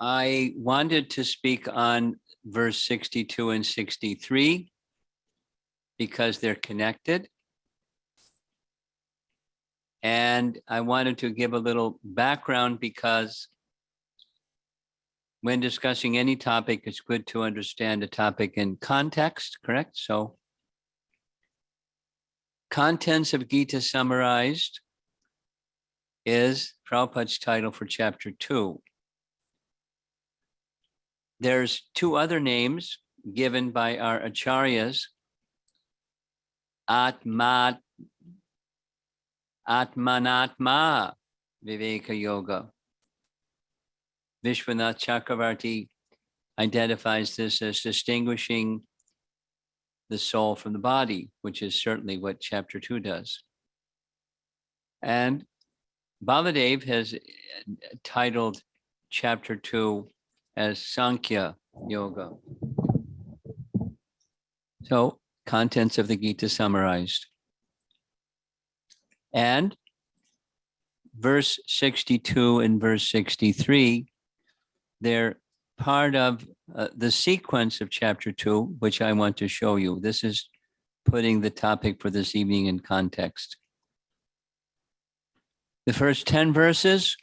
I wanted to speak on verse 62 and 63 because they're connected. And I wanted to give a little background because when discussing any topic, it's good to understand a topic in context, correct? So, contents of Gita summarized is Prabhupada's title for chapter 2. There's two other names given by our acharyas, Atmanatma Viveka Yoga. Vishwanath Chakravarti identifies this as distinguishing the soul from the body, which is certainly what chapter 2 does. And Baladev has titled chapter 2 as Sankhya Yoga. So, contents of the Gita summarized. And verse 62 and verse 63, they're part of the sequence of chapter 2, which I want to show you. This is putting the topic for this evening in context. The first 10 verses,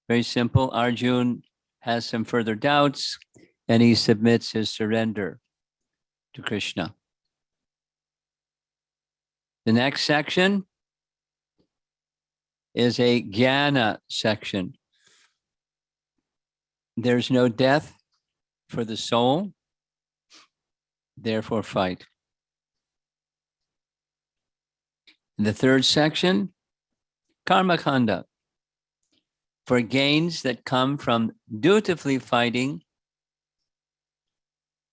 very simple. Arjun has some further doubts and he submits his surrender to Krishna. The next section is a jnana section. There's no death for the soul, therefore fight. In the third section, karma kanda, for gains that come from dutifully fighting,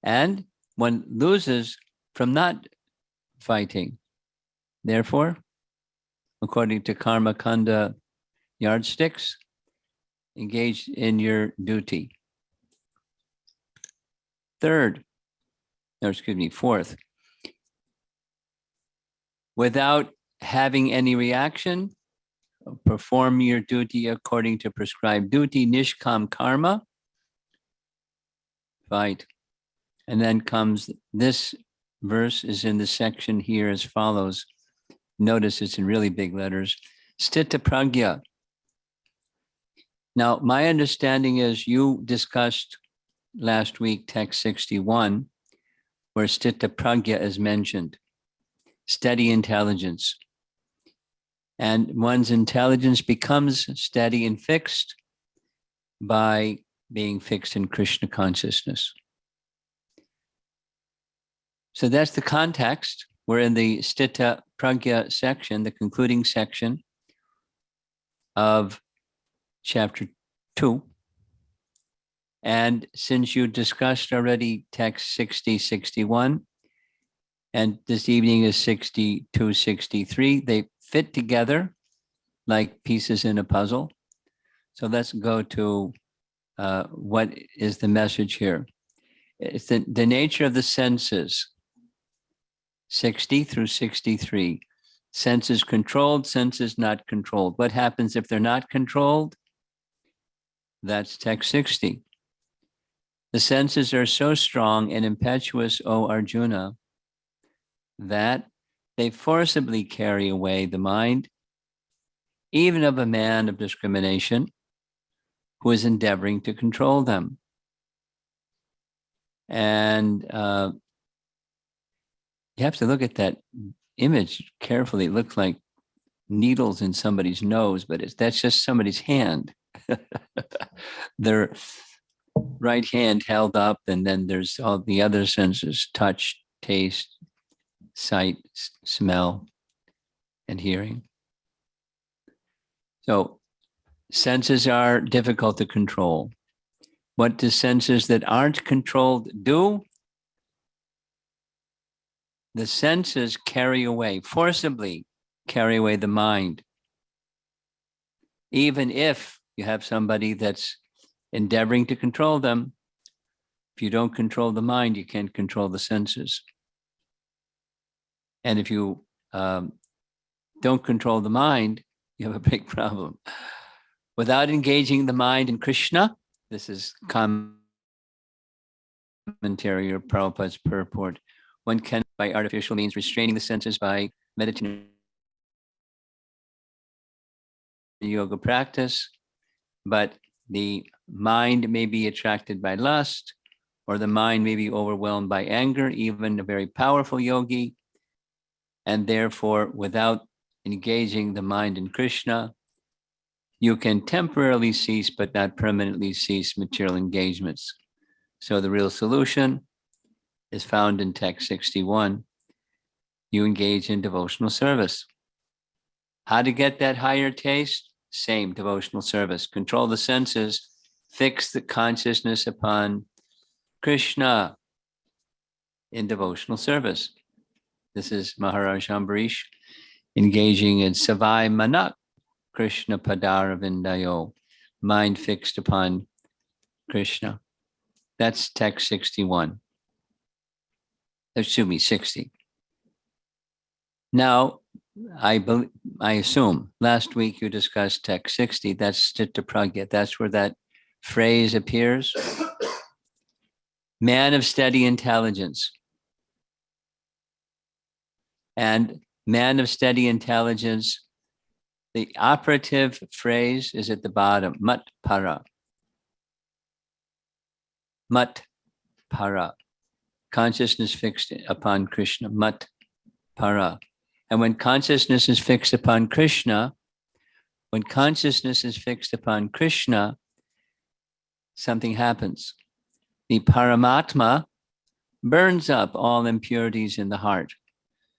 and one loses from not fighting. Therefore, according to karma kanda yardsticks, engage in your duty. Fourth, without having any reaction, perform your duty according to prescribed duty, nishkam karma, fight. And then comes this verse is in the section here as follows. Notice it's in really big letters. Sthita pragya. Now, my understanding is you discussed last week text 61, where sthita pragya is mentioned, steady intelligence. And one's intelligence becomes steady and fixed by being fixed in Krishna consciousness. So that's the context. We're in the sthita pragya section, the concluding section of chapter 2. And since you discussed already text 60, 61, and this evening is 62, 63, they fit together like pieces in a puzzle. So let's go to what is the message here. It's the nature of the senses, 60 through 63. Senses controlled, senses not controlled. What happens if they're not controlled? That's text 60. The senses are so strong and impetuous, O Arjuna, that they forcibly carry away the mind, even of a man of discrimination who is endeavoring to control them. And you have to look at that image carefully. It looks like needles in somebody's nose, but that's just somebody's hand. Their right hand held up, and then there's all the other senses: touch, taste, sight, smell, and hearing. So senses are difficult to control. What do senses that aren't controlled do? The senses carry away, forcibly carry away the mind. Even if you have somebody that's endeavoring to control them, if you don't control the mind, you can't control the senses. And if you don't control the mind, you have a big problem. Without engaging the mind in Krishna, This is commentary or Prabhupada's purport. One can, by artificial means, restraining the senses by meditating yoga practice, but the mind may be attracted by lust, or the mind may be overwhelmed by anger, even a very powerful yogi, and therefore, without engaging the mind in Krishna, you can temporarily cease, but not permanently cease material engagements. So the real solution is found in text 61. You engage in devotional service. How to get that higher taste? Same, devotional service. Control the senses, fix the consciousness upon Krishna in devotional service. This is Maharaj Ambarish engaging in Savai Manak Krishna Padara Vindayo, mind fixed upon Krishna. That's text 61. Excuse me, 60. Now, I assume last week you discussed text 60. That's Chitta Pragya. That's where that phrase appears. Man of steady intelligence. And man of steady intelligence, the operative phrase is at the bottom, mat para. Mat para. Consciousness fixed upon Krishna, mat para. And when consciousness is fixed upon Krishna, something happens. The Paramatma burns up all impurities in the heart.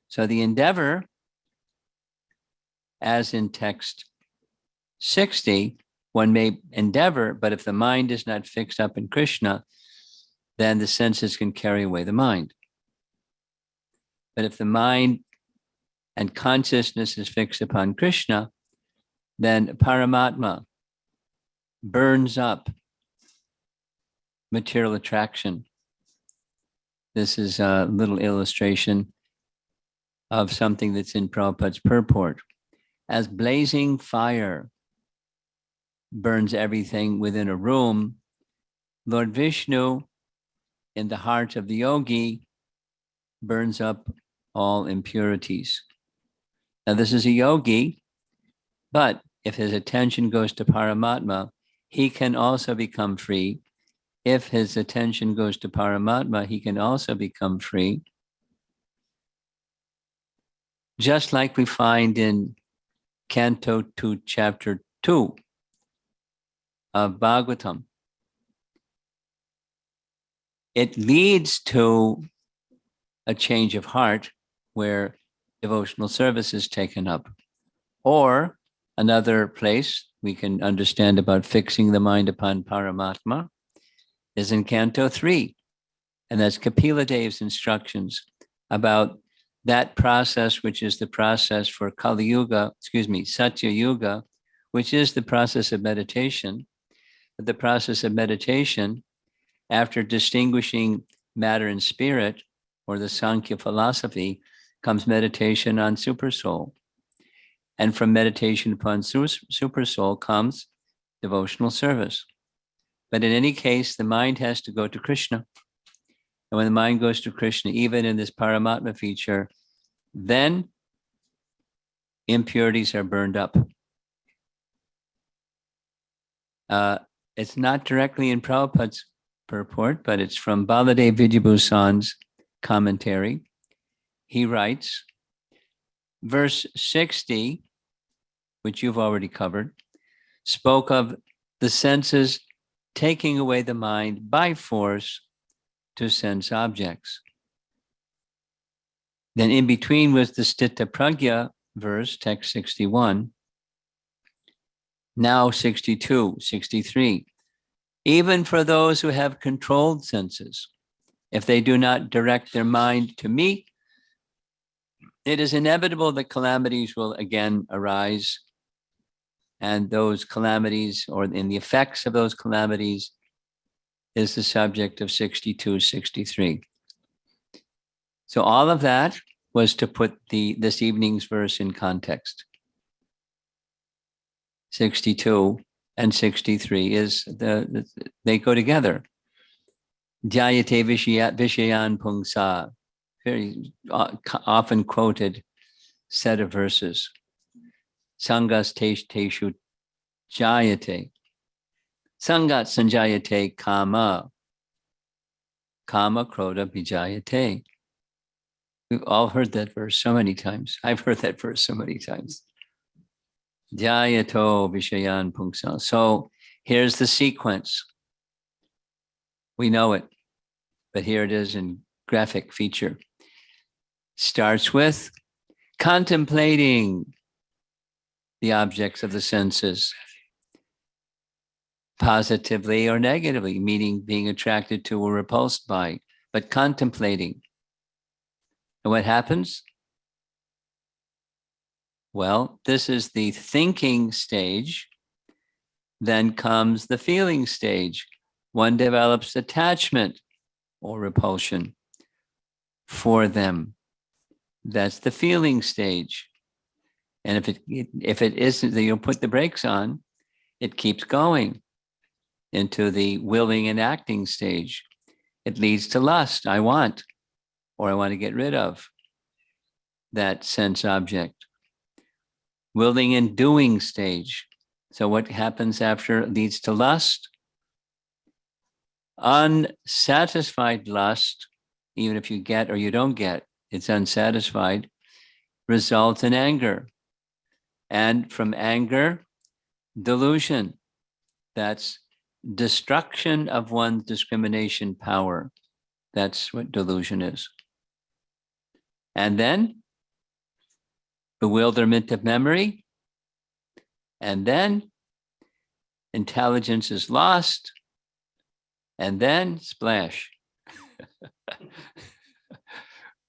So the endeavor, as in text 60, one may endeavor, but if the mind is not fixed up in Krishna, then the senses can carry away the mind. But if the mind and consciousness is fixed upon Krishna, then Paramatma burns up material attraction. This is a little illustration of something that's in Prabhupada's purport. As blazing fire burns everything within a room, Lord Vishnu, in the heart of the yogi, burns up all impurities. Now, this is a yogi, but if his attention goes to Paramatma, he can also become free. If his attention goes to Paramatma, he can also become free. Just like we find in Canto 2, Chapter 2 of Bhagavatam. It leads to a change of heart where devotional service is taken up. Or another place we can understand about fixing the mind upon Paramatma is in Canto 3. And that's Kapila Dev's instructions about that process, which is the process for Kali Yuga, Satya Yuga, which is the process of meditation. The process of meditation, after distinguishing matter and spirit, or the Sankhya philosophy, comes meditation on Supersoul. And from meditation upon Supersoul comes devotional service. But in any case, the mind has to go to Krishna. And when the mind goes to Krishna, even in this Paramatma feature, then impurities are burned up. It's not directly in Prabhupada's purport, but it's from Baladev Vidyabhusan's commentary. He writes, verse 60, which you've already covered, spoke of the senses taking away the mind by force to sense objects. Then in between was the Sthitta Pragya verse, text 61. Now 62, 63. Even for those who have controlled senses, if they do not direct their mind to me, it is inevitable that calamities will again arise. And those calamities, or in the effects of those calamities, is the subject of 62, 63. So all of that was to put this evening's verse in context. 62, and 63 is they go together. Jayate Vishayan Pungsa, very often quoted set of verses. Sangas Teshu Jayate. Sangat Sanjayate Kama. Kama Krodha Vijayate. We've all heard that verse so many times. I've heard that verse so many times. Jayato Vishayan Pungsa. So here's the sequence. We know it, but here it is in graphic feature. Starts with contemplating the objects of the senses, positively or negatively, meaning being attracted to or repulsed by, but contemplating. And what happens? Well, this is the thinking stage. Then comes the feeling stage. One develops attachment or repulsion for them. That's the feeling stage. And if it isn't that you'll put the brakes on, it keeps going into the willing and acting stage. It leads to lust. I want, or I want to get rid of that sense object. Willing and doing stage. So what happens after it leads to lust? Unsatisfied lust, even if you get or you don't get, it's unsatisfied, results in anger. And from anger, delusion. That's destruction of one's discrimination power. That's what delusion is. And then bewilderment of memory. And then intelligence is lost. And then splash.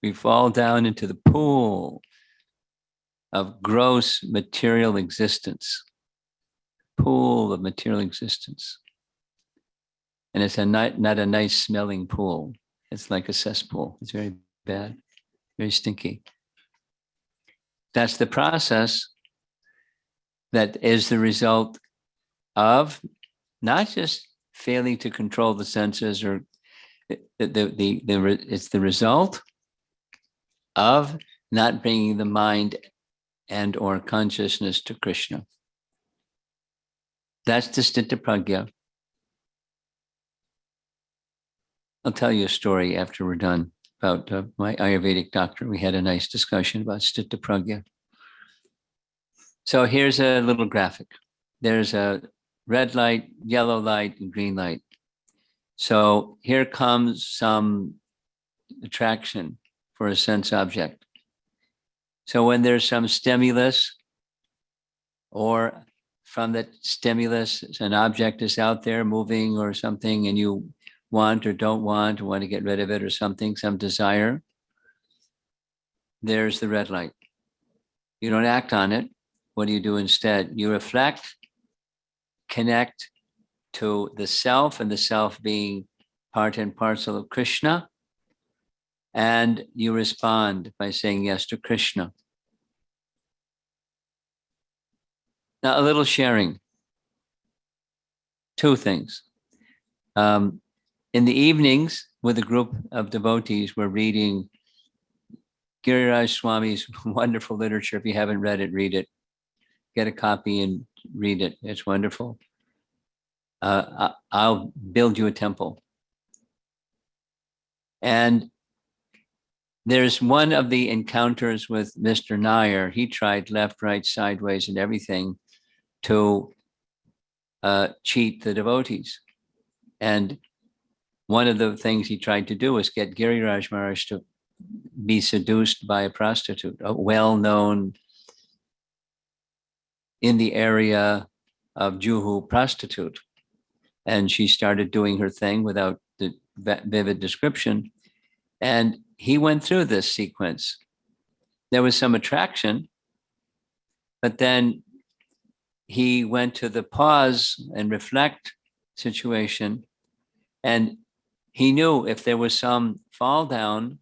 We fall down into the pool of gross material existence. Pool of material existence. And it's not a nice smelling pool. It's like a cesspool. It's very bad, very stinky. That's the process that is the result of not just failing to control the senses, or it's the result of not bringing the mind and or consciousness to Krishna. That's the Sthita Pragya. I'll tell you a story after we're done about my Ayurvedic doctor. We had a nice discussion about Sthita Pragya. So here's a little graphic. There's a red light, yellow light, and green light. So here comes some attraction for a sense object. So when there's some stimulus, or from that stimulus, an object is out there moving or something, and you want or don't want, or want to get rid of it or something, some desire, there's the red light. You don't act on it. What do you do instead? You reflect, connect to the self, and the self being part and parcel of Krishna, and you respond by saying yes to Krishna. Now, a little sharing. Two things. In the evenings, with a group of devotees, we're reading Giriraj Swami's wonderful literature. If you haven't read it, read it. Get a copy and read it. It's wonderful. I'll build you a temple. And there's one of the encounters with Mr. Nair. He tried left, right, sideways, and everything to cheat the devotees. And one of the things he tried to do was get Giriraj Maharaj to be seduced by a prostitute, a well-known in the area of Juhu prostitute. And she started doing her thing without the vivid description. And he went through this sequence. There was some attraction, but then he went to the pause and reflect situation. And he knew if there was some fall down,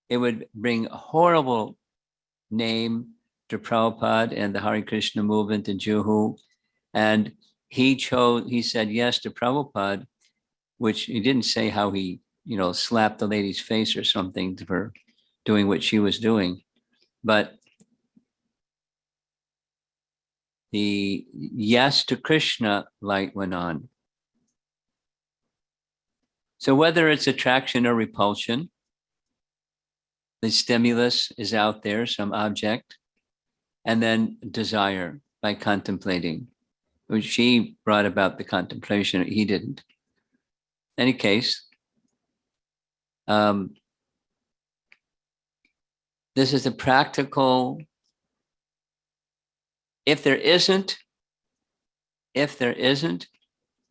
it would bring a horrible name to Prabhupada and the Hare Krishna movement in Juhu. And he said yes to Prabhupada, which he didn't say how he, slapped the lady's face or something for doing what she was doing. But the yes to Krishna light went on. So whether it's attraction or repulsion, the stimulus is out there, some object, and then desire by contemplating, which she brought about the contemplation, he didn't. In any case, this is a practical, if there isn't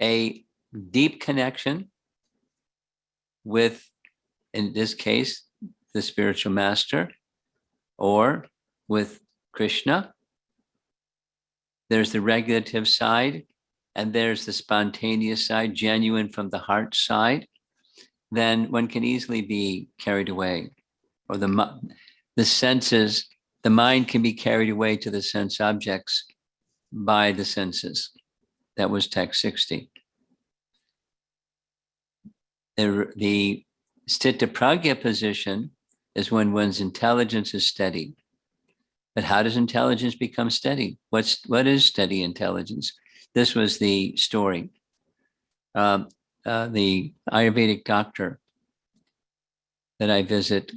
a deep connection with, in this case, the spiritual master or with Krishna, there's the regulative side and there's the spontaneous side, genuine from the heart side, then one can easily be carried away, or the senses, the mind can be carried away to the sense objects by the senses. That was text 60. The Sthita Pragya position is when one's intelligence is steady. But how does intelligence become steady? What is steady intelligence? This was the story. The Ayurvedic doctor that I visit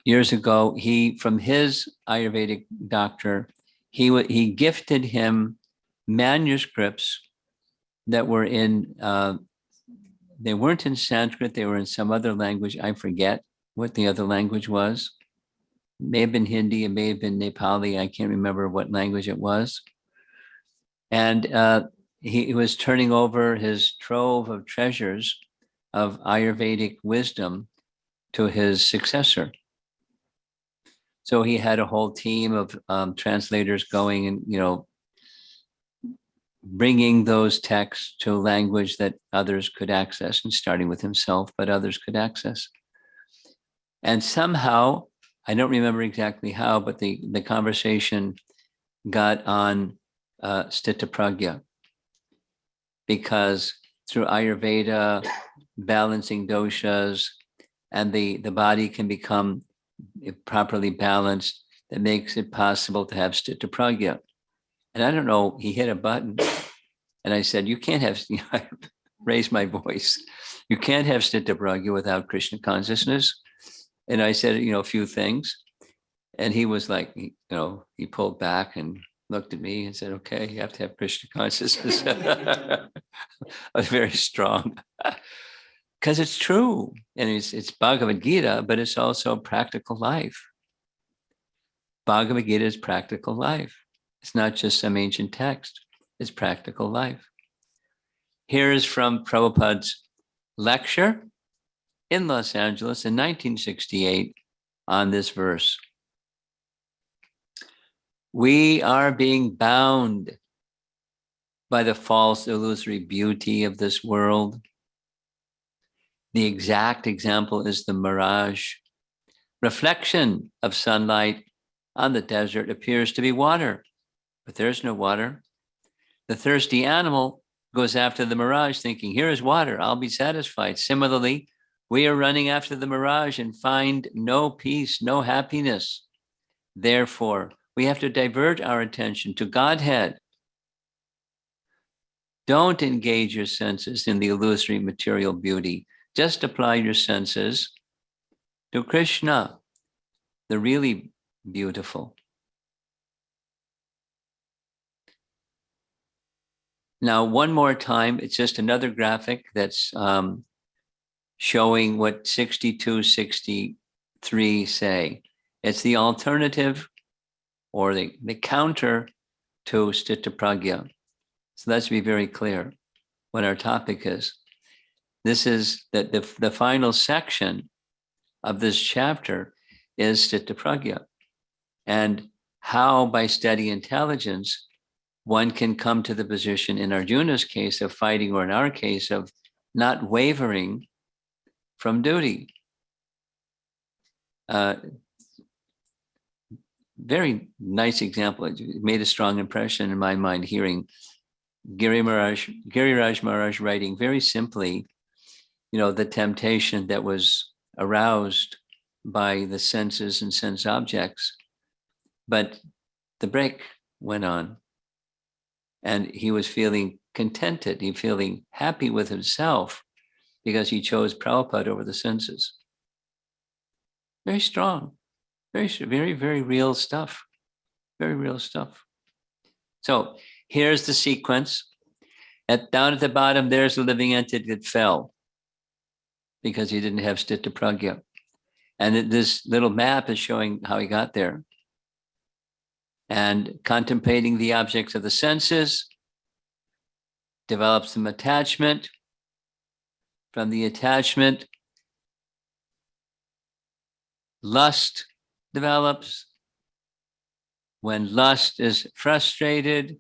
years ago, from his Ayurvedic doctor, he gifted him manuscripts that were in, they weren't in Sanskrit, they were in some other language. I forget what the other language was. It may have been Hindi, it may have been Nepali. I can't remember what language it was. And he was turning over his trove of treasures of Ayurvedic wisdom to his successor. So he had a whole team of translators going and, bringing those texts to a language that others could access, and starting with himself, but others could access. And somehow, I don't remember exactly how, but the conversation got on Sthita Pragya, because through Ayurveda, balancing doshas, and the body can become properly balanced, that makes it possible to have Sthita Pragya. And I don't know, he hit a button and I said, you can't have, I raised my voice. You can't have Sthita Pragya without Krishna consciousness. And I said, a few things. And he was like, he pulled back and looked at me and said, okay, you have to have Krishna consciousness. I was very strong. Because it's true. And it's Bhagavad-Gita, but it's also practical life. Bhagavad-Gita is practical life. It's not just some ancient text. It's practical life. Here is from Prabhupada's lecture in Los Angeles in 1968 on this verse. We are being bound by the false illusory beauty of this world. The exact example is the mirage. Reflection of sunlight on the desert appears to be water, but there's no water. The thirsty animal goes after the mirage thinking, here is water, I'll be satisfied. Similarly, we are running after the mirage and find no peace, no happiness. Therefore, we have to divert our attention to Godhead. Don't engage your senses in the illusory material beauty. Just apply your senses to Krishna, the really beautiful. Now, one more time, it's just another graphic that's showing what 62, 63 say. It's the alternative or the counter to Sthita Pragya. So let's be very clear what our topic is. This is that the final section of this chapter is Sthita Pragya, and how by steady intelligence one can come to the position in Arjuna's case of fighting, or in our case of not wavering from duty. very nice example. It made a strong impression in my mind hearing Giriraj Maharaj writing very simply, the temptation that was aroused by the senses and sense objects, but the brake went on and he was feeling contented, he feeling happy with himself because he chose Prabhupada over the senses. Very strong, very, very real stuff, very real stuff. So here's the sequence. Down at the bottom, there's the living entity that fell because he didn't have Sthita Pragya. And this little map is showing how he got there. And contemplating the objects of the senses develops some attachment. From the attachment, lust develops. When lust is frustrated,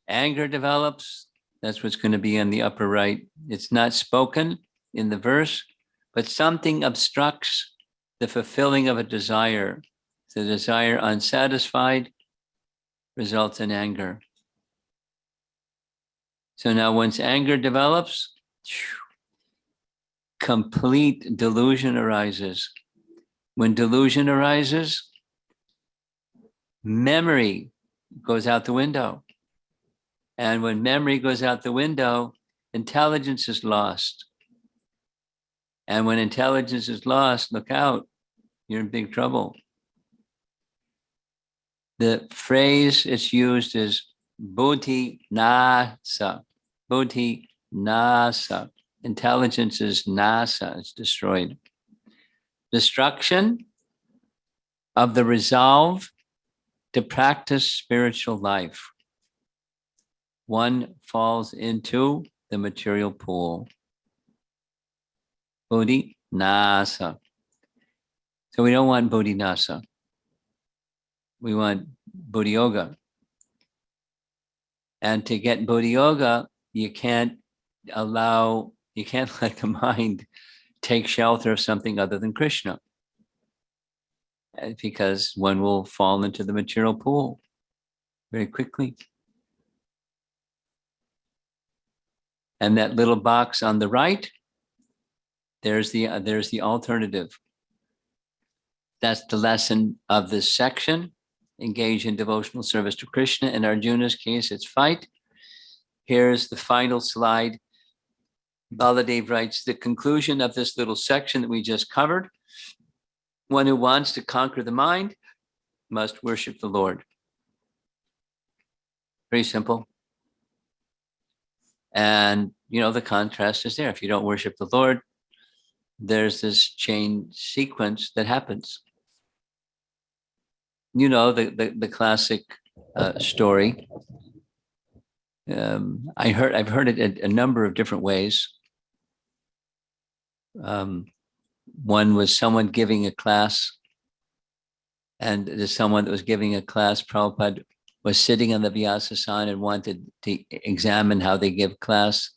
anger develops. That's what's going to be in the upper right. It's not spoken in the verse, but something obstructs the fulfilling of a desire. The desire unsatisfied results in anger. So now once anger develops, complete delusion arises. When delusion arises, memory goes out the window. And when memory goes out the window, intelligence is lost. And when intelligence is lost, look out, you're in big trouble. The phrase it's used is buddhi nasa. Buddhi nasa. Intelligence is nasa, it's destroyed. Destruction of the resolve to practice spiritual life. One falls into the material pool. Buddhi nasa. So we don't want buddhi nasa. We want buddhi yoga. And to get buddhi yoga, you can't let the mind take shelter of something other than Krishna, because one will fall into the material pool very quickly. And that little box on the right, there's the alternative. That's the lesson of this section. Engage in devotional service to Krishna. In Arjuna's case, it's fight. Here's the final slide. Baladev writes, the conclusion of this little section that we just covered. One who wants to conquer the mind must worship the Lord. Very simple. And, the contrast is there. If you don't worship the Lord, there's this chain sequence that happens. The classic story. I've heard it a number of different ways. One was someone giving a class, and there's someone that was giving a class. Prabhupada was sitting on the Vyasasana and wanted to examine how they give class.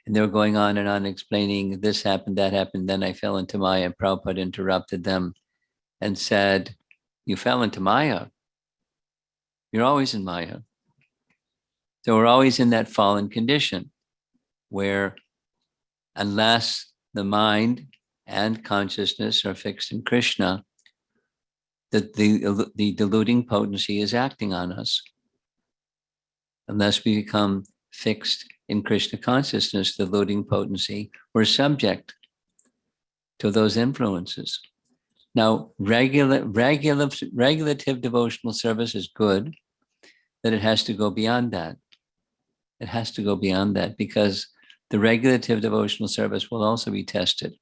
And they were going on and on explaining this happened, that happened. Then I fell into Maya. Prabhupada interrupted them and said, you fell into Maya. You're always in Maya. So we're always in that fallen condition where unless the mind and consciousness are fixed in Krishna, the deluding potency is acting on us. Unless we become fixed in Krishna consciousness, the deluding potency, we're subject to those influences. Now, regulative devotional service is good, but it has to go beyond that. It has to go beyond that, because the regulative devotional service will also be tested.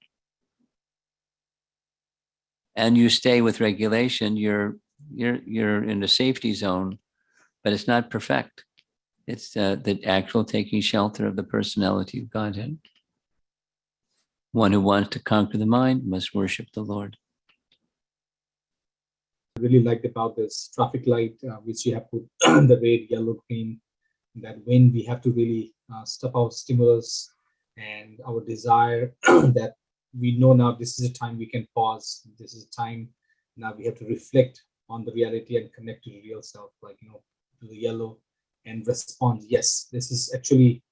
And you stay with regulation, you're in the safety zone, but it's not perfect. It's the actual taking shelter of the personality of Godhead. One who wants to conquer the mind must worship the Lord. I really liked about this traffic light, which you have put the red, yellow, green, that when we have to really stop our stimulus and our desire, that we know now this is a time we can pause. This is a time now we have to reflect on the reality and connect to the real self, like, to the yellow, and respond, yes, this is actually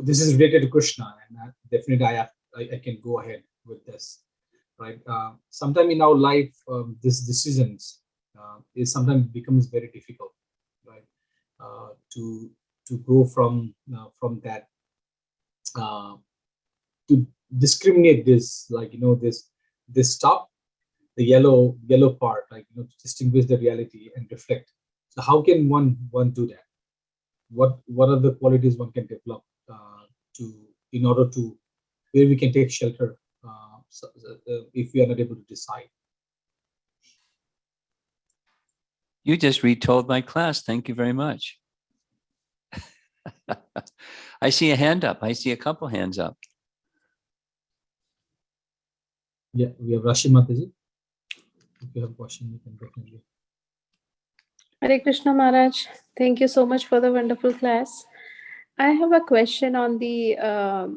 this is related to Krishna, and definitely I can go ahead with this, right? Sometime in our life, this decisions is sometimes becomes very difficult, right? To go from that, to discriminate this, like, this stop the yellow part, like, to distinguish the reality and reflect. So how can one do that? What are the qualities one can develop to in order to where we can take shelter if we are not able to decide? You just retold my class. Thank you very much. I see a hand up. I see a couple hands up. Yeah, we have Rashi Mataji. If you have a question, you can definitely. Hare Krishna Maharaj, thank you so much for the wonderful class. I have a question on the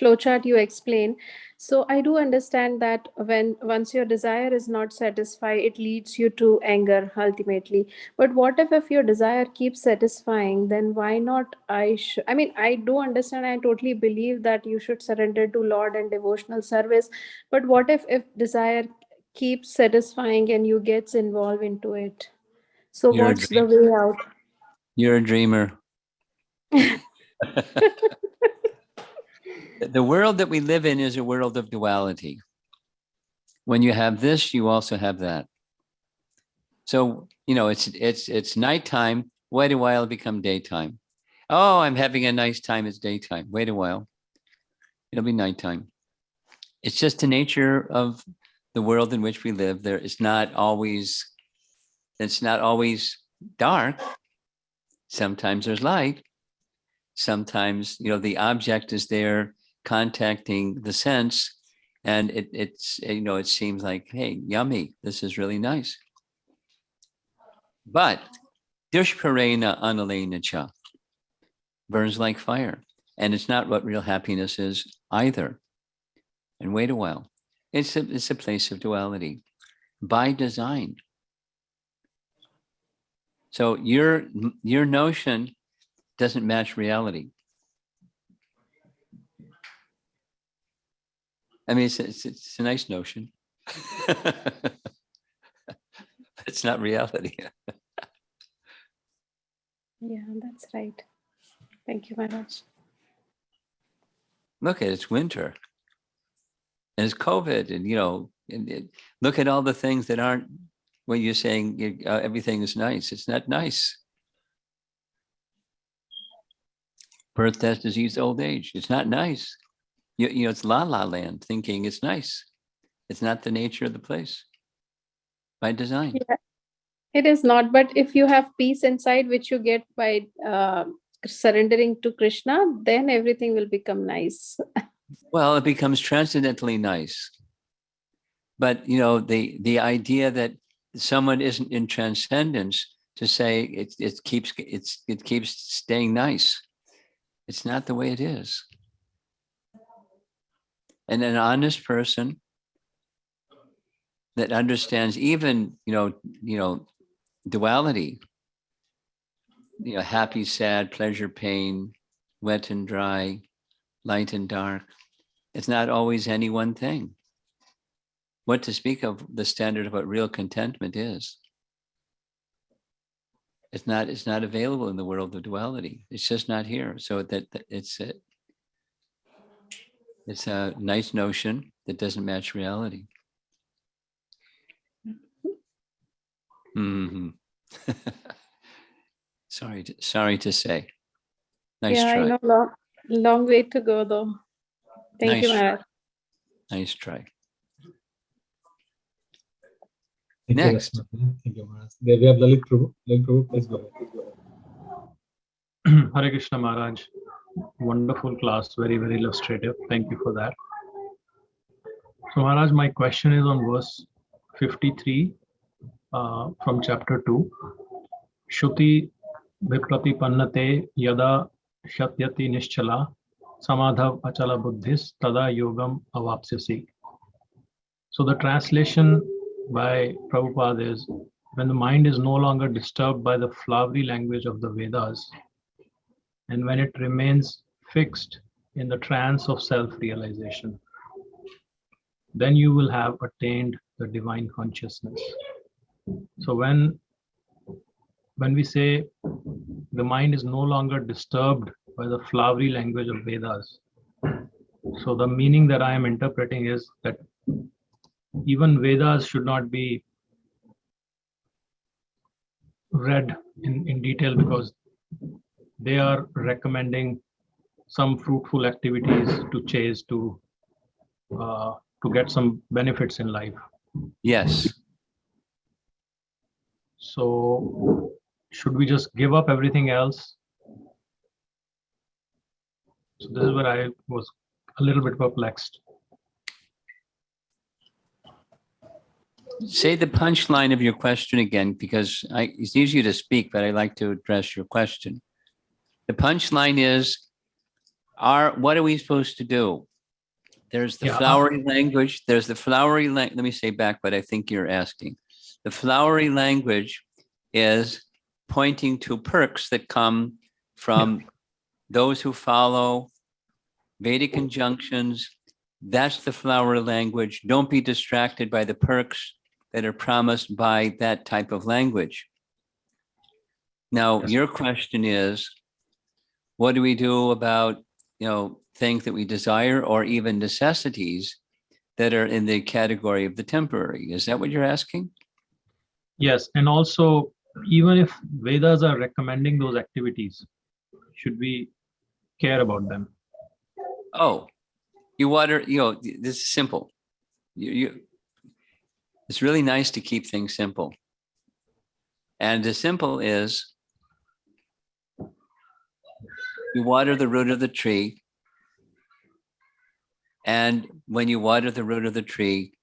flowchart you explained. So I do understand that once your desire is not satisfied, it leads you to anger ultimately. But what if your desire keeps satisfying? Then why not? I mean, I do understand. I totally believe that you should surrender to Lord and devotional service. But what if desire keeps satisfying and you gets involved into it? So what's the way out? You're a dreamer. The world that we live in is a world of duality. When you have this, you also have that. So, it's nighttime. Wait a while, it'll become daytime. Oh, I'm having a nice time. It's daytime. Wait a while. It'll be nighttime. It's just the nature of the world in which we live. It's not always dark. Sometimes there's light. Sometimes, the object is there contacting the sense, and it seems like, hey, yummy, this is really nice. But dushparena analena cha, burns like fire. And it's not what real happiness is either. And wait a while. It's a place of duality by design. So your notion doesn't match reality. I mean, it's a nice notion. It's not reality. Yeah, that's right. Thank you, Maharaj. Look at it's winter. And it's COVID, and look at all the things that aren't what you're saying. Everything is nice. It's not nice. Birth, death, disease, old age. It's not nice. It's la la land, thinking it's nice. It's not the nature of the place by design. Yeah, it is not. But if you have peace inside, which you get by surrendering to Krishna, then everything will become nice. Well, it becomes transcendently nice. But the idea that someone isn't in transcendence to say it keeps staying nice. It's not the way it is. And an honest person that understands even duality, happy, sad, pleasure, pain, wet and dry, light and dark. It's not always any one thing. What to speak of the standard of what real contentment is. It's not available in the world of duality. It's just not here. So that it's a nice notion that doesn't match reality. Mm-hmm. Sorry to say. Nice try. I know, long way to go though. Thank you, Maharaj. Nice try. Next. Thank you, Maharaj. We have Lalit Prabhu. Lalit Prabhu, please go ahead. Hare Krishna Maharaj. Wonderful class, very, very illustrative. Thank you for that. So Maharaj, my question is on verse 53 from chapter 2. Shruti viprati yada shatyati nischala samadhav achala buddhis tada yogam avapsyasi. So the translation by Prabhupada is, when the mind is no longer disturbed by the flowery language of the Vedas, and when it remains fixed in the trance of self-realization, then you will have attained the divine consciousness. So when we say the mind is no longer disturbed by the flowery language of Vedas, so the meaning that I am interpreting is that even Vedas should not be read in detail, because they are recommending some fruitful activities to chase to get some benefits in life. Yes. So should we just give up everything else? So this is where I was a little bit perplexed. Say the punchline of your question again, because it's easier to speak, but I like to address your question. The punchline is, what are we supposed to do? There's the flowery language. There's the flowery language. Let me say back what I think you're asking. The flowery language is pointing to perks that come from those who follow Vedic injunctions. That's the flowery language. Don't be distracted by the perks that are promised by that type of language. Now, your question is, what do we do about, things that we desire, or even necessities that are in the category of the temporary? Is that what you're asking? Yes, and also, even if Vedas are recommending those activities, should we care about them? Oh, you water, this is simple. It's really nice to keep things simple. And the simple is, you water the root of the tree. And when you water the root of the tree,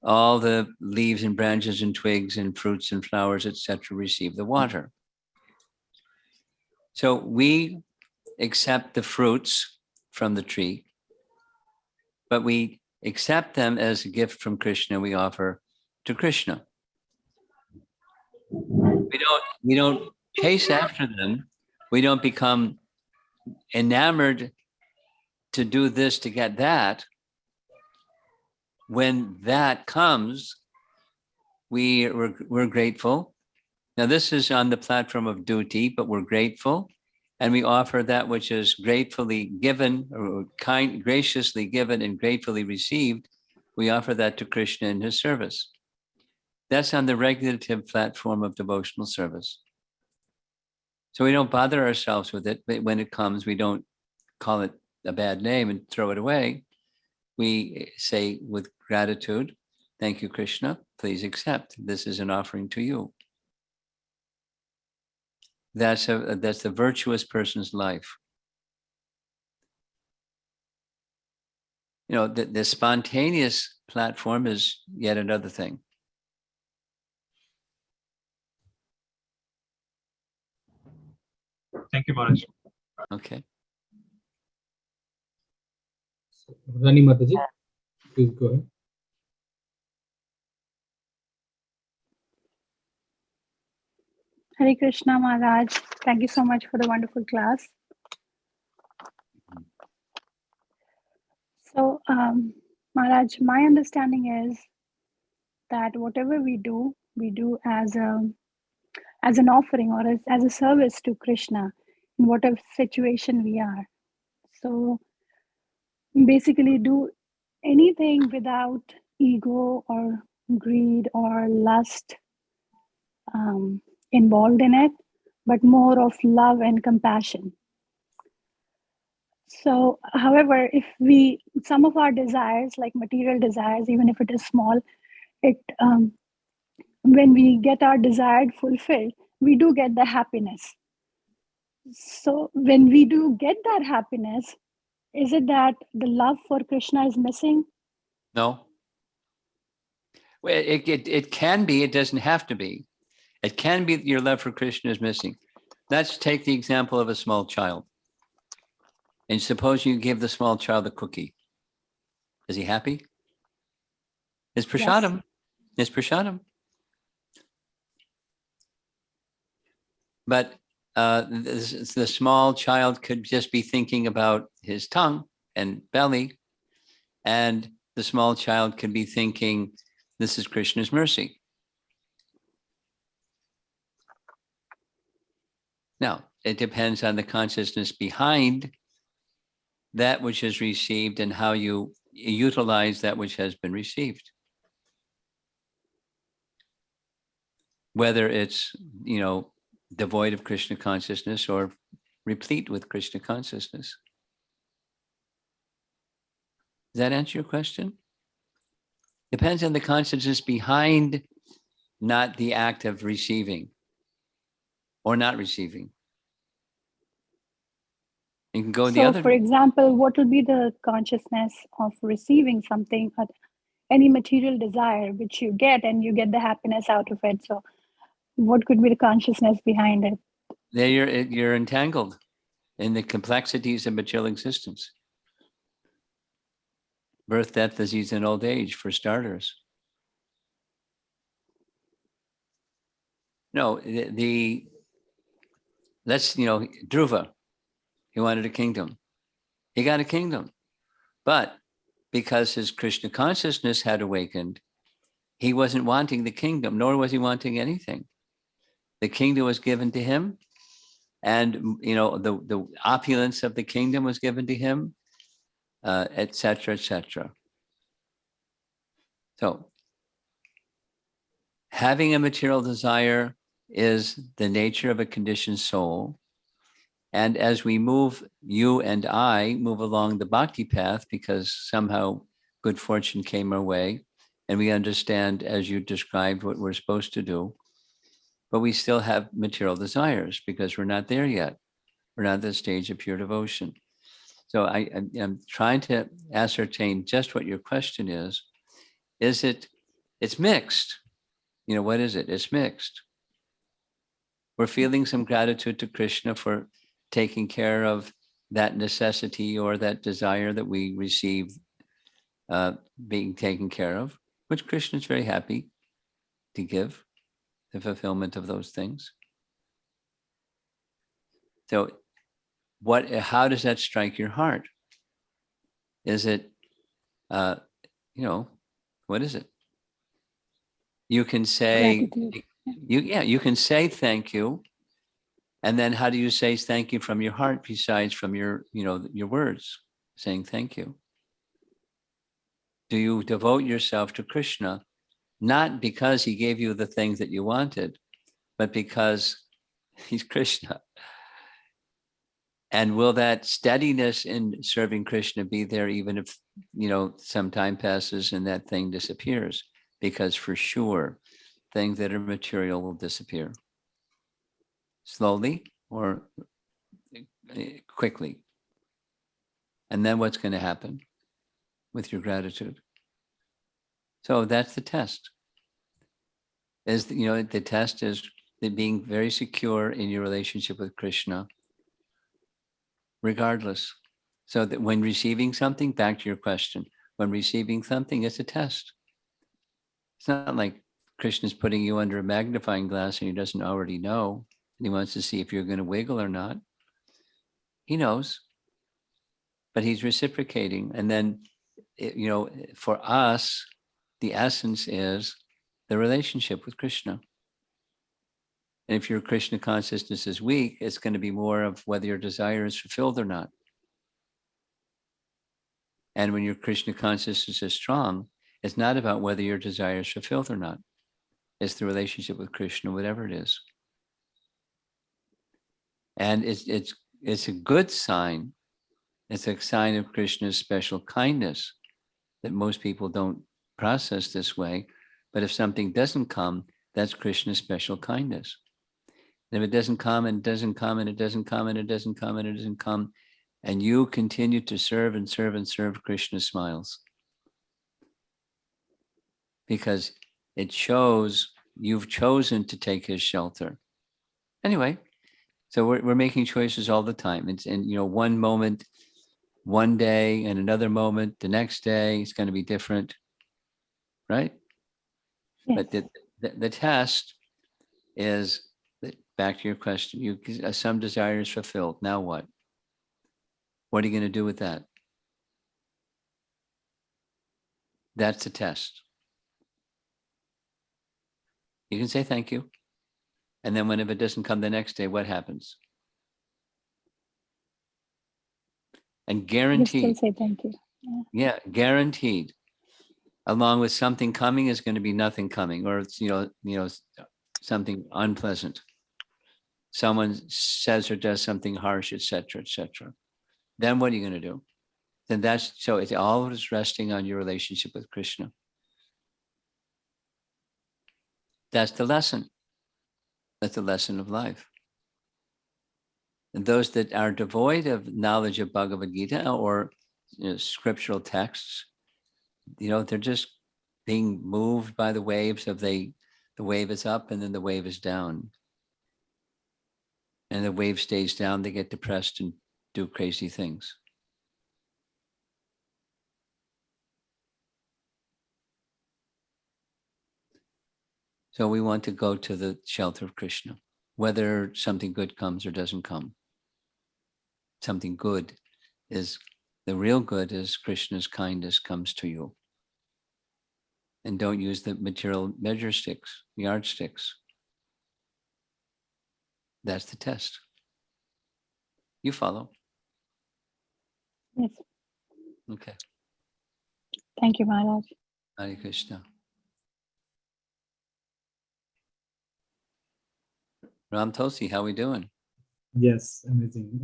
all the leaves and branches and twigs and fruits and flowers, etc., receive the water. So we accept the fruits from the tree, but we accept them as a gift from Krishna. We offer to Krishna. We don't chase after them. We don't become enamored to do this to get that. When that comes, we're grateful. Now, this is on the platform of duty, but we're grateful, and we offer that which is gratefully given, or graciously given and gratefully received. We offer that to Krishna in his service. That's on the regulative platform of devotional service. So we don't bother ourselves with it, but when it comes, we don't call it a bad name and throw it away. We say with gratitude, thank you, Krishna, please accept. This is an offering to you. That's the virtuous person's life. The spontaneous platform is yet another thing. Thank you, Maharaj. Okay. Rani Mataji, please go ahead. Hare Krishna Maharaj, thank you so much for the wonderful class. So, Maharaj, my understanding is that whatever we do as an offering, or as a service to Krishna in whatever situation we are. So basically, do anything without ego or greed or lust involved in it, but more of love and compassion. So, however, if some of our desires, like material desires, even if it is small, it when we get our desired fulfilled, we do get the happiness. So when we do get that happiness, is it that the love for Krishna is missing? No. Well, it can be, it doesn't have to be. It can be that your love for Krishna is missing. Let's take the example of a small child. And suppose you give the small child a cookie. Is he happy? It's prasadam. It's prasadam. But the small child could just be thinking about his tongue and belly, and the small child could be thinking, this is Krishna's mercy. Now, it depends on the consciousness behind that which is received and how you utilize that which has been received. Whether it's, devoid of Krishna consciousness or replete with Krishna consciousness. Does that answer your question? Depends on the consciousness behind, not the act of receiving or not receiving. You can go the other. For example, what will be the consciousness of receiving something, any material desire which you get, and you get the happiness out of it? So what could be the consciousness behind it? There you're entangled in the complexities of material existence. Birth, death, disease, and old age, for starters. No, Dhruva, he wanted a kingdom. He got a kingdom. But because his Krishna consciousness had awakened, he wasn't wanting the kingdom, nor was he wanting anything. The kingdom was given to him, and the opulence of the kingdom was given to him, etc., etc. So having a material desire is the nature of a conditioned soul. And as we move, you and I move along the bhakti path, because somehow good fortune came our way, and we understand, as you described, what we're supposed to do, but we still have material desires because we're not there yet. We're not at the stage of pure devotion. So I'm trying to ascertain just what your question is. It's mixed. What is it? It's mixed. We're feeling some gratitude to Krishna for taking care of that necessity or that desire that we receive being taken care of, which Krishna is very happy to give, the fulfillment of those things. So how does that strike your heart? Is it, what is it? You can say, you can say thank you. And then how do you say thank you from your heart besides from your words saying thank you? Do you devote yourself to Krishna, not because he gave you the things that you wanted, but because he's Krishna? And will that steadiness in serving Krishna be there even if, some time passes and that thing disappears? Because for sure, things that are material will disappear. Slowly or quickly. And then what's going to happen with your gratitude? So that's the test. The test is being very secure in your relationship with Krishna, regardless. So that when receiving something, back to your question, when receiving something, it's a test. It's not like Krishna's putting you under a magnifying glass and he doesn't already know. And he wants to see if you're going to wiggle or not. He knows, but he's reciprocating. And then, for us, the essence is the relationship with Krishna. And if your Krishna consciousness is weak, it's going to be more of whether your desire is fulfilled or not. And when your Krishna consciousness is strong, it's not about whether your desire is fulfilled or not. It's the relationship with Krishna, whatever it is. And it's a good sign. It's a sign of Krishna's special kindness that most people don't process this way. But if something doesn't come, that's Krishna's special kindness. And if it doesn't come and it doesn't come and it doesn't come and it doesn't come and it doesn't come, and you continue to serve and serve and serve, Krishna smiles. Because it shows you've chosen to take his shelter. Anyway, so we're making choices all the time. One moment, one day, and another moment, the next day, it's going to be different. right? Yes. But the test is, back to your question, some desire is fulfilled. Now what? What are you going to do with that? That's the test. You can say thank you. And then whenever it doesn't come the next day, what happens? And You guaranteed, still say thank you. yeah, guaranteed, along with something coming is going to be nothing coming, or it's, something unpleasant. Someone says or does something harsh, etc., etc. Then what are you going to do? Then so it's always resting on your relationship with Krishna. That's the lesson. That's the lesson of life. And those that are devoid of knowledge of Bhagavad-Gita or scriptural texts, they're just being moved by the waves of the wave is up and then the wave is down. And the wave stays down, they get depressed and do crazy things. So we want to go to the shelter of Krishna, whether something good comes or doesn't come. Something good is, the real good is Krishna's kindness comes to you. And don't use the material measure sticks, yardsticks. That's the test. You follow. Yes. Okay. Thank you, Maharaj. Hare Krishna. Ram Tosi, how we doing? Yes, amazing.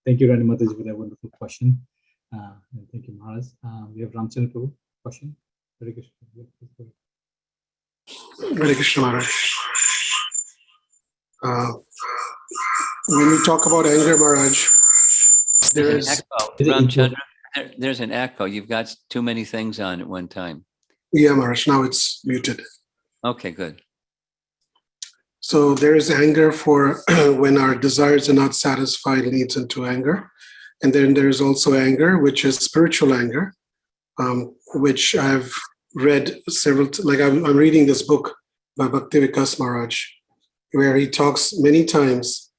Thank you, Rani Mataji, for that wonderful question. And thank you, Maharaj. We have Ramchandra Prabhu question. Hare Krishna. Yeah, please go ahead. Hare Krishna Maharaj. When we talk about anger, Maharaj, there There's is an echo. Is it Ramchandra, there's an echo. You've got too many things on at one time. yeah, Maharaj. Now it's muted. Okay, good. So there is anger for when our desires are not satisfied, leads into anger, and then there is also anger, which is spiritual anger, which I've read several. Like I'm reading this book by Bhakti-Vikas Maharaj, where he talks many times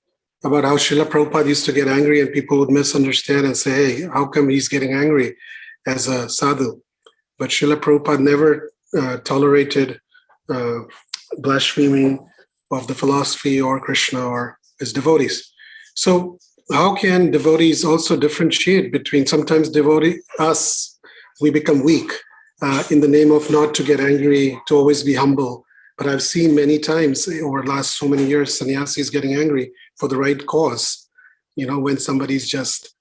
about how Srila Prabhupada used to get angry and people would misunderstand and say, hey, how come he's getting angry as a sadhu? But Srila Prabhupada never tolerated blaspheming of the philosophy or Krishna or his devotees. So how can devotees also differentiate between sometimes we become weak in the name of not to get angry, to always be humble. But I've seen many times over the last so many years, sannyasis getting angry for the right cause, when somebody's just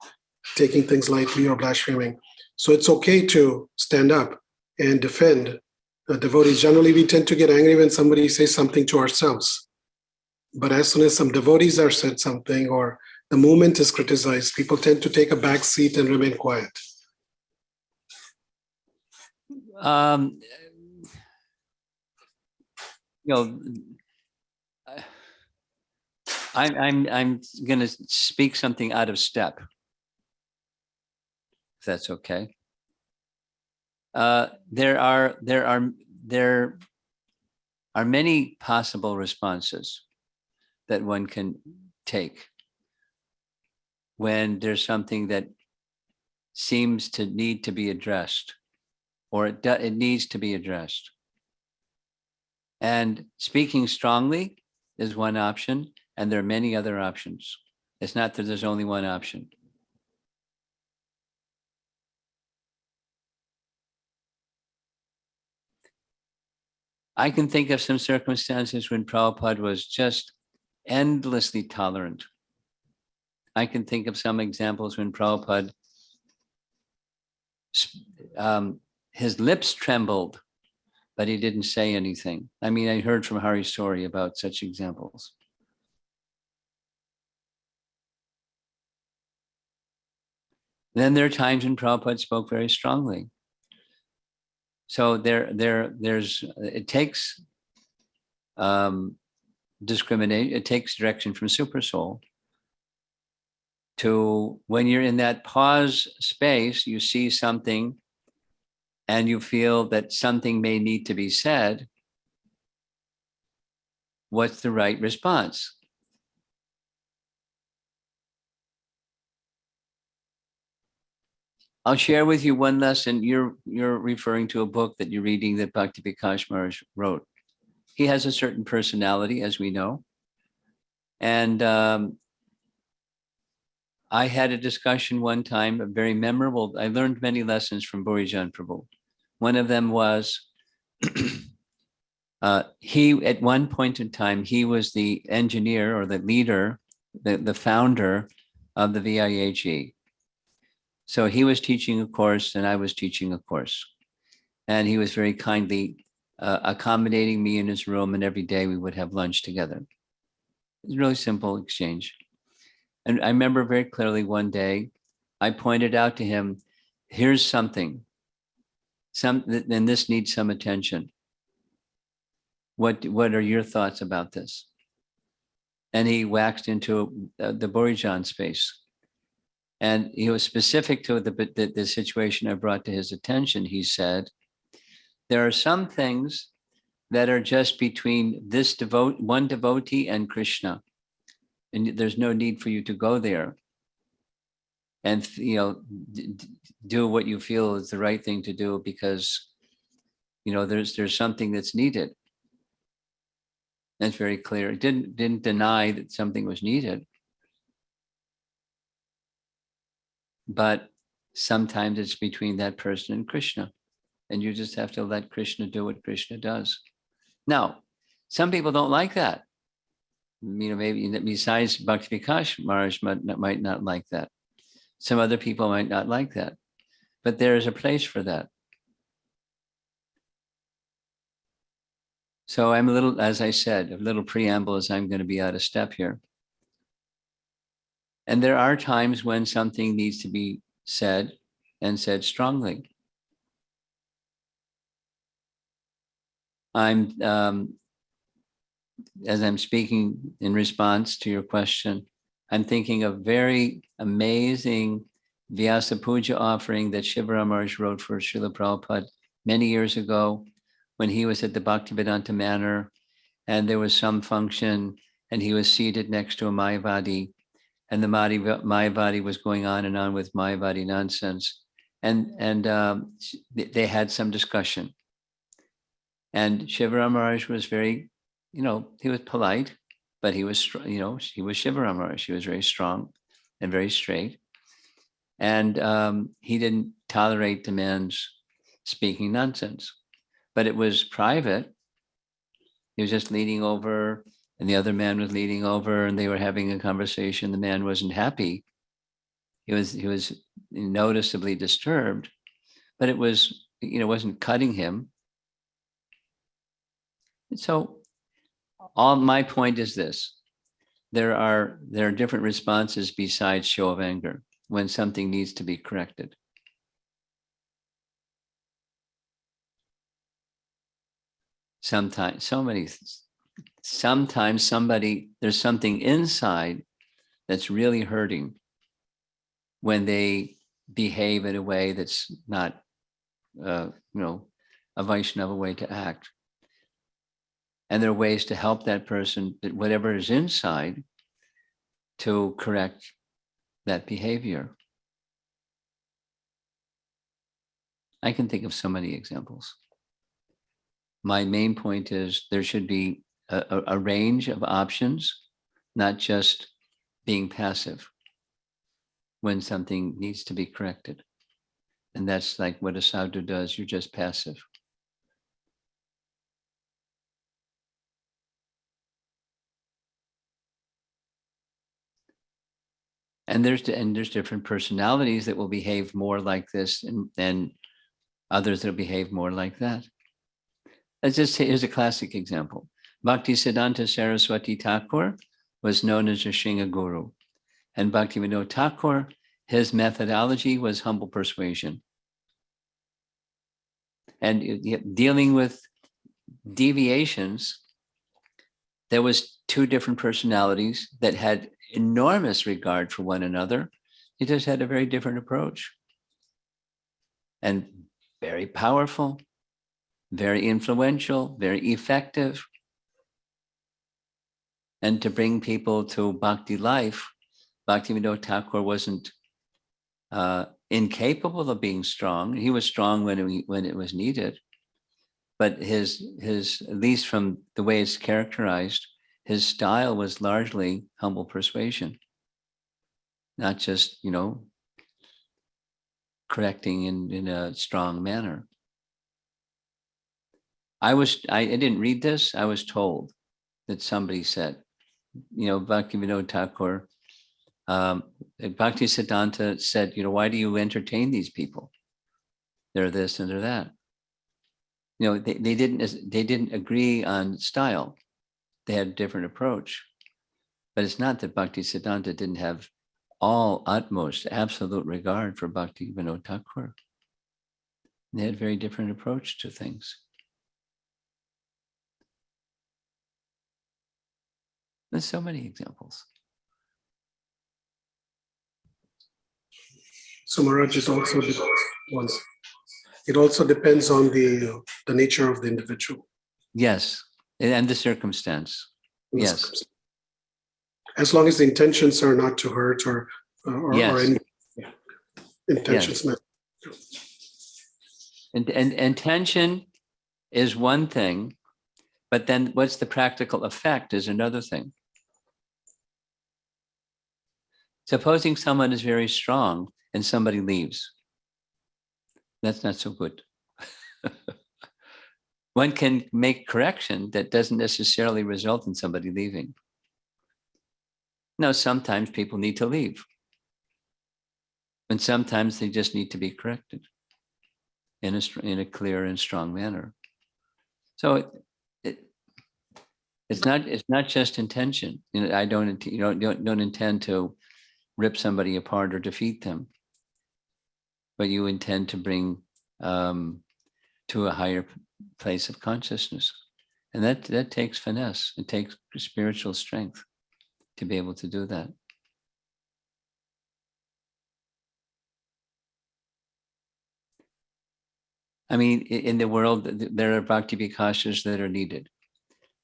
taking things lightly or blaspheming. So it's okay to stand up and defend devotees. Generally, we tend to get angry when somebody says something to ourselves. But as soon as some devotees are said something or the movement is criticized, people tend to take a back seat and remain quiet. I'm going to speak something out of step, if that's okay. There are many possible responses that one can take when there's something that seems to need to be addressed, or it needs to be addressed. And speaking strongly is one option, and there are many other options. It's not that there's only one option. I can think of some circumstances when Prabhupada was just endlessly tolerant. I can think of some examples when Prabhupada, his lips trembled, but he didn't say anything. I mean, I heard from Hari's story about such examples. Then there are times when Prabhupada spoke very strongly. So it takes discrimination, it takes direction from Supersoul to, when you're in that pause space, you see something and you feel that something may need to be said, what's the right response? I'll share with you one lesson. You're referring to a book that you're reading that Bhakti-Vikas Maharaj wrote. He has a certain personality, as we know. And I had a discussion one time, a very memorable. I learned many lessons from Borijan Prabhu. One of them was he, at one point in time, he was the engineer or the leader, the founder of the VIAG. So he was teaching a course and I was teaching a course. And he was very kindly accommodating me in his room, and every day we would have lunch together. It was a really simple exchange. And I remember very clearly one day, I pointed out to him, here's something, and this needs some attention. What are your thoughts about this? And he waxed into the Borijan space. And he was specific to the situation I brought to his attention. He said, there are some things that are just between this one devotee and Krishna. And there's no need for you to go there and, do what you feel is the right thing to do, because, there's something that's needed. That's very clear. It didn't deny that something was needed. But sometimes it's between that person and Krishna. And you just have to let Krishna do what Krishna does. Now, some people don't like that. Maybe besides Bhakti-Vikas Maharaj might not like that. Some other people might not like that. But there is a place for that. So I'm a little, as I said, a little preamble, as I'm going to be out of step here. And there are times when something needs to be said, and said strongly. As I'm speaking in response to your question, I'm thinking of very amazing Vyasa Puja offering that Shivaram Maharaj wrote for Srila Prabhupada many years ago, when he was at the Bhaktivedanta Manor, and there was some function, and he was seated next to a Mayavadi, and the Mayavadi was going on and on with Mayavadi nonsense, and they had some discussion. And Shivaram Maharaj was very, he was polite, but he was, he was Shivaram Maharaj. He was very strong and very straight. And he didn't tolerate the man's speaking nonsense, but it was private. He was just leaning over, and the other man was leaning over, and they were having a conversation. The man wasn't happy. He was noticeably disturbed, but it was, wasn't cutting him. So all my point is this: there are different responses besides show of anger when something needs to be corrected. Sometimes there's something inside that's really hurting when they behave in a way that's not, a Vaishnava way to act. And there are ways to help that person, that whatever is inside, to correct that behavior. I can think of so many examples. My main point is there should be a range of options, not just being passive when something needs to be corrected. And that's like what a sadhu does. You're just passive. And there's different personalities that will behave more like this, and others that will behave more like that. Let's just say, here's a classic example. Bhaktisiddhanta Saraswati Thakur was known as a Shringa Guru. And Bhaktivinoda Thakur, his methodology was humble persuasion. And dealing with deviations, there was two different personalities that had enormous regard for one another. They just had a very different approach. And very powerful, very influential, very effective. And to bring people to bhakti life, Bhaktivinoda Thakur wasn't incapable of being strong. He was strong when it was needed. But his at least from the way it's characterized, his style was largely humble persuasion, not just, correcting in a strong manner. I didn't read this. I was told that somebody said, Bhaktivinoda Thakur, Bhakti Siddhanta said, why do you entertain these people? They're this and they're that. They didn't agree on style. They had a different approach. But it's not that Bhakti Siddhanta didn't have all utmost absolute regard for Bhaktivinoda Thakur. They had a very different approach to things. There's so many examples. So Maharaj, it also depends on the nature of the individual. Yes, and the circumstance. Yes. As long as the intentions are not to hurt or Yes. any intentions. Yes. And intention is one thing, but then what's the practical effect is another thing. Supposing someone is very strong and somebody leaves. That's not so good. One can make correction that doesn't necessarily result in somebody leaving. No, sometimes people need to leave. And sometimes they just need to be corrected in a clear and strong manner. So it's not just intention. I don't intend to rip somebody apart or defeat them, but you intend to bring to a higher place of consciousness, and that takes finesse. It takes spiritual strength to be able to do that. I mean, in the world, there are Bhakti Vikasas that are needed.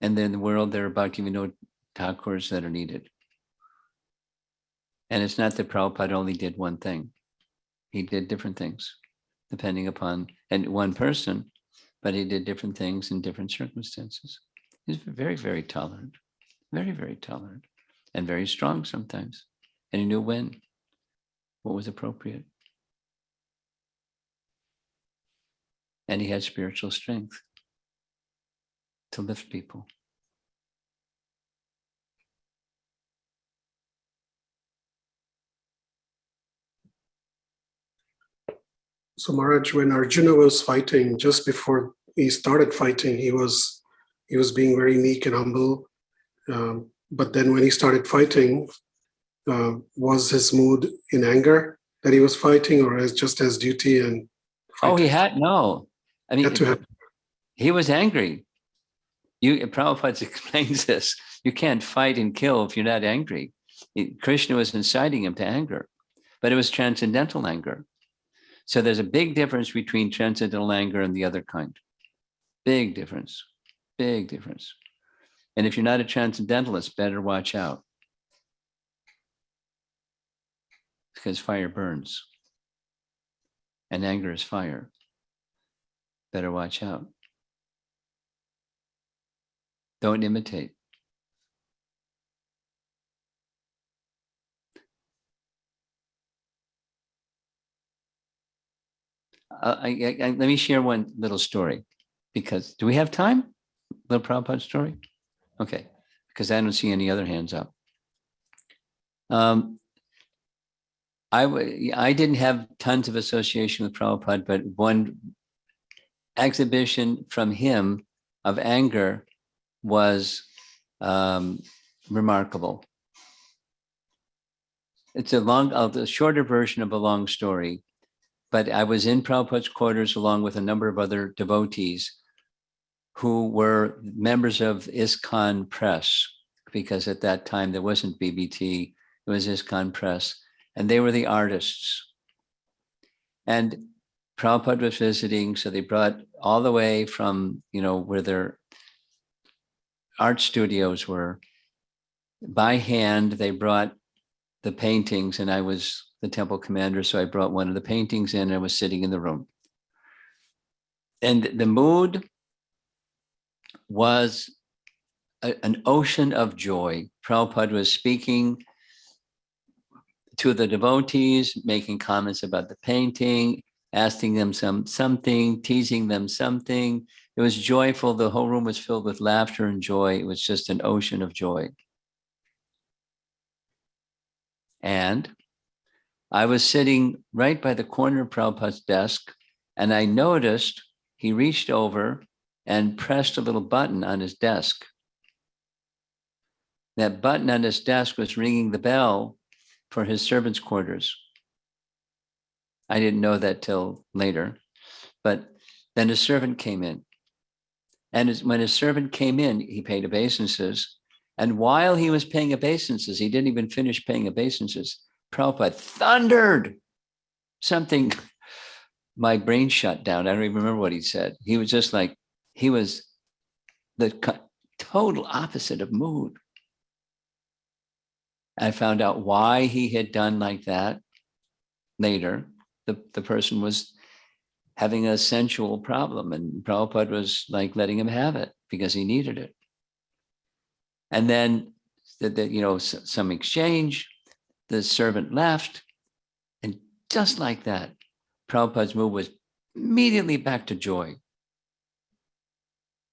And then in the world, there are Bhaktivinoda Thakurs that are needed. And it's not that Prabhupada only did one thing. He did different things, depending upon, and one person, but he did different things in different circumstances. He's very, very tolerant, very, very tolerant, and very strong sometimes. And he knew what was appropriate. And he had spiritual strength to lift people. So Maharaj, when Arjuna was fighting, just before he started fighting, he was being very meek and humble. But then when he started fighting, was his mood in anger that he was fighting, or just as duty and fighting? Oh, he had no. I mean, he was angry. Prabhupada explains this. You can't fight and kill if you're not angry. Krishna was inciting him to anger, but it was transcendental anger. So there's a big difference between transcendental anger and the other kind. Big difference, big difference. And if you're not a transcendentalist, better watch out. Because fire burns. And anger is fire. Better watch out. Don't imitate. Let me share one little story, because do we have time? Little Prabhupada story? Okay, because I don't see any other hands up. I didn't have tons of association with Prabhupada, but one exhibition from him of anger was remarkable. It's a shorter version of a long story, but I was in Prabhupada's quarters along with a number of other devotees who were members of ISKCON Press, because at that time there wasn't BBT, it was ISKCON Press, and they were the artists. And Prabhupada was visiting, so they brought all the way from, where their art studios were, by hand, they brought the paintings, and I was the temple commander, so I brought one of the paintings in and I was sitting in the room. And the mood was an ocean of joy. Prabhupada was speaking to the devotees, making comments about the painting, asking them something, teasing them something. It was joyful. The whole room was filled with laughter and joy. It was just an ocean of joy. And I was sitting right by the corner of Prabhupada's desk, and I noticed he reached over and pressed a little button on his desk. That button on his desk was ringing the bell for his servants' quarters. I didn't know that till later, but then his servant came in. And when his servant came in, he paid obeisances. And while he was paying obeisances, he didn't even finish paying obeisances, Prabhupada thundered something. My brain shut down. I don't even remember what he said. He was just like, he was the total opposite of mood. I found out why he had done like that later. The person was having a sensual problem, and Prabhupada was like letting him have it because he needed it. And then, some exchange, the servant left, and just like that, Prabhupada's mood was immediately back to joy.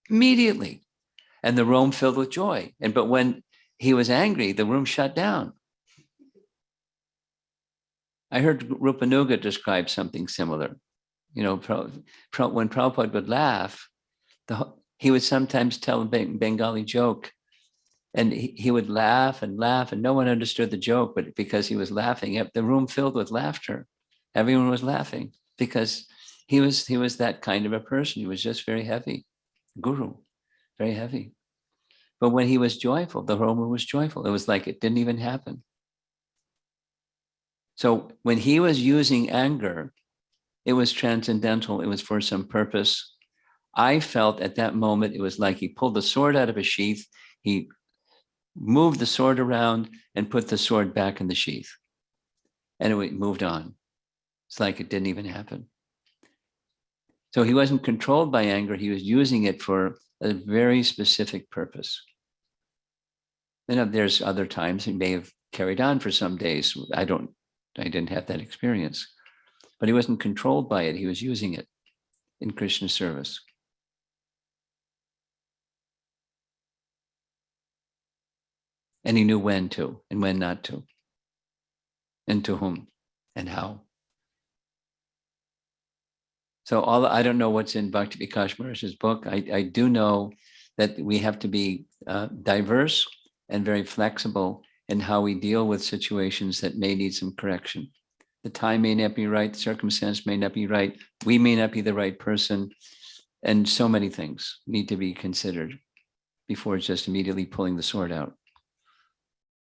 Immediately. And the room filled with joy. But when he was angry, the room shut down. I heard Rupanuga describe something similar. When Prabhupada would laugh, he would sometimes tell a Bengali joke, and he would laugh and laugh, and no one understood the joke, but because he was laughing, the room filled with laughter. Everyone was laughing because he was that kind of a person. He was just very heavy, guru, very heavy. But when he was joyful, the room was joyful. It was like it didn't even happen. So when he was using anger, it was transcendental. It was for some purpose. I felt at that moment, it was like he pulled the sword out of a sheath. He moved the sword around and put the sword back in the sheath. And it moved on. It's like it didn't even happen. So he wasn't controlled by anger. He was using it for a very specific purpose. There's other times he may have carried on for some days. I didn't have that experience, but he wasn't controlled by it. He was using it in Krishna service. And he knew when to and when not to, and to whom and how. So I don't know what's in Bhakti Vikas Maharaj's book. I do know that we have to be diverse and very flexible in how we deal with situations that may need some correction. The time may not be right, the circumstance may not be right, we may not be the right person, and so many things need to be considered before just immediately pulling the sword out.